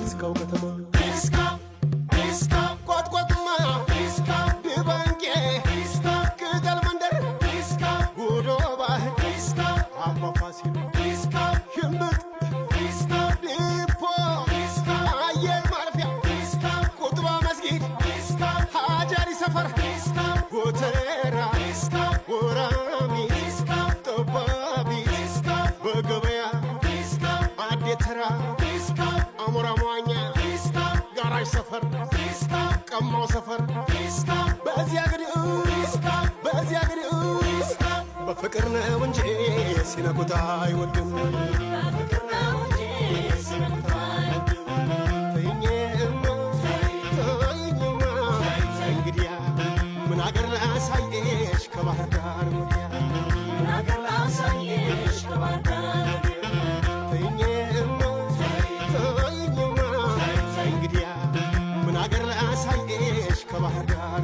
ፈልስካው ከተማ ቆጥቆጥማ ድባንቄ ቅጠል መንደር ጉዶ ባህር አባ ፋሲል ሽምጥ ዲፖ አየር ማረፊያ ቁጥባ መስጊድ ሀጃሪ ሰፈር ጎተራ ወራሚት ጠባቢት በገበያ አዴተራ አሞራ መዋኛ ጋራዥ ሰፈር ቀማው ሰፈር በዚያ ግድ በፍቅር ነው እንጂ ሲነኩት አይወድም እንግዲያ ምን አገር ላሳየሽ ከባህር ዳር ወዲያ እንግዲያ ምን አገር ላሳየሽ ከባህር ዳር